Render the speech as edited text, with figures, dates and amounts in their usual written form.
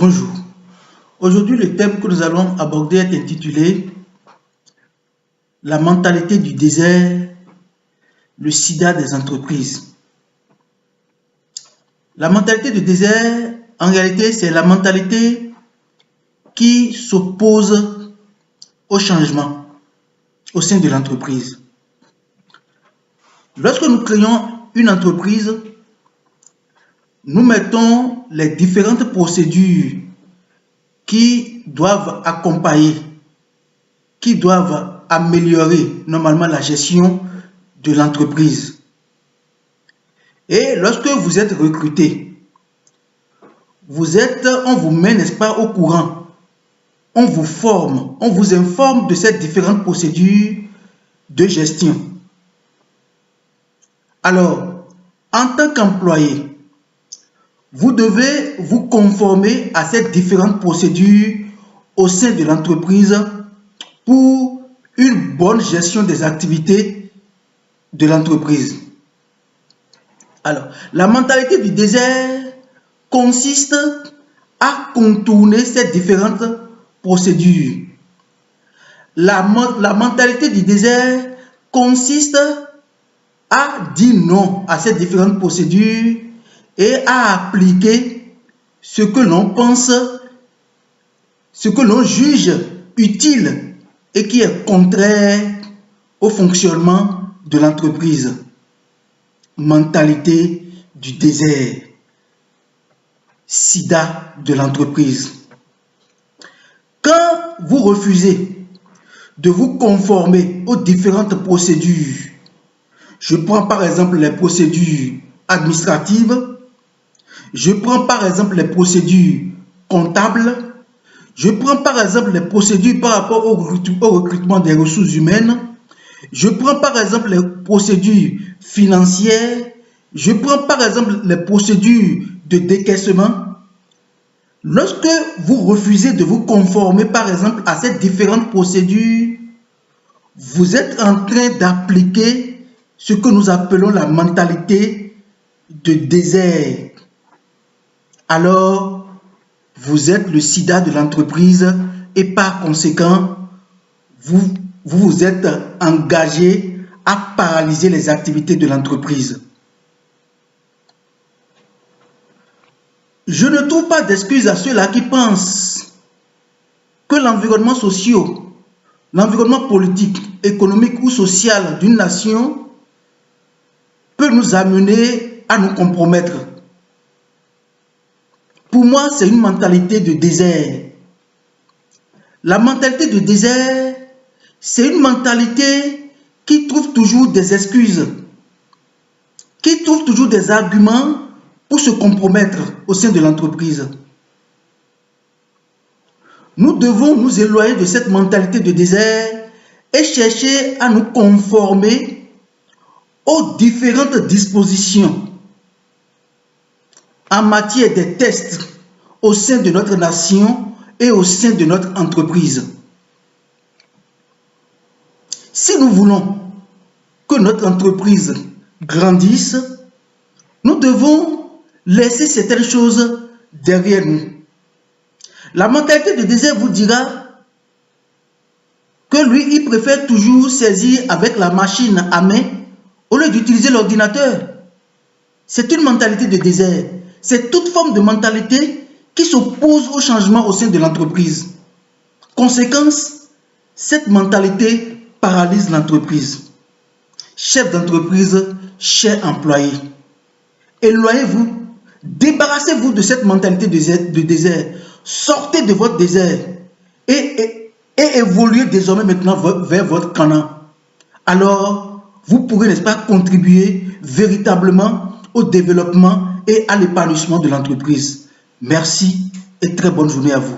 Bonjour. Aujourd'hui, le thème que nous allons aborder est intitulé « La mentalité du désert, le sida des entreprises ». La mentalité du désert, en réalité, c'est la mentalité qui s'oppose au changement au sein de l'entreprise. Lorsque nous créons une entreprise, nous mettons les différentes procédures qui doivent accompagner, qui doivent améliorer normalement la gestion de l'entreprise. Et lorsque vous êtes recruté, on vous met, n'est-ce pas, au courant, on vous forme, on vous informe de ces différentes procédures de gestion. Alors, en tant qu'employé, vous devez vous conformer à ces différentes procédures au sein de l'entreprise pour une bonne gestion des activités de l'entreprise. Alors, la mentalité du désert consiste à contourner ces différentes procédures. La mentalité du désert consiste à dire non à ces différentes procédures et à appliquer ce que l'on pense, ce que l'on juge utile et qui est contraire au fonctionnement de l'entreprise. Mentalité du désert, sida de l'entreprise. Quand vous refusez de vous conformer aux différentes procédures, je prends par exemple les procédures administratives, je prends par exemple les procédures comptables, je prends par exemple les procédures par rapport au recrutement des ressources humaines, je prends par exemple les procédures financières, je prends par exemple les procédures de décaissement. Lorsque vous refusez de vous conformer par exemple à ces différentes procédures, vous êtes en train d'appliquer ce que nous appelons la mentalité de désert. Alors, vous êtes le sida de l'entreprise et par conséquent, vous vous êtes engagé à paralyser les activités de l'entreprise. Je ne trouve pas d'excuses à ceux-là qui pensent que l'environnement social, l'environnement politique, économique ou social d'une nation peut nous amener à nous compromettre. Pour moi, c'est une mentalité de désert. La mentalité de désert, c'est une mentalité qui trouve toujours des excuses, qui trouve toujours des arguments pour se compromettre au sein de l'entreprise. Nous devons nous éloigner de cette mentalité de désert et chercher à nous conformer aux différentes dispositions en matière des tests au sein de notre nation et au sein de notre entreprise. Si nous voulons que notre entreprise grandisse, nous devons laisser certaines choses derrière nous. La mentalité de désert vous dira que lui, il préfère toujours saisir avec la machine à main au lieu d'utiliser l'ordinateur. C'est une mentalité de désert. C'est toute forme de mentalité qui s'oppose au changement au sein de l'entreprise. Conséquence, cette mentalité paralyse l'entreprise. Chef d'entreprise, chers employés, éloignez-vous, débarrassez-vous de cette mentalité de désert. Sortez de votre désert et évoluez désormais maintenant vers votre Canaan. Alors, vous pourrez, n'est-ce pas, contribuer véritablement au développement et à l'épanouissement de l'entreprise. Merci et très bonne journée à vous.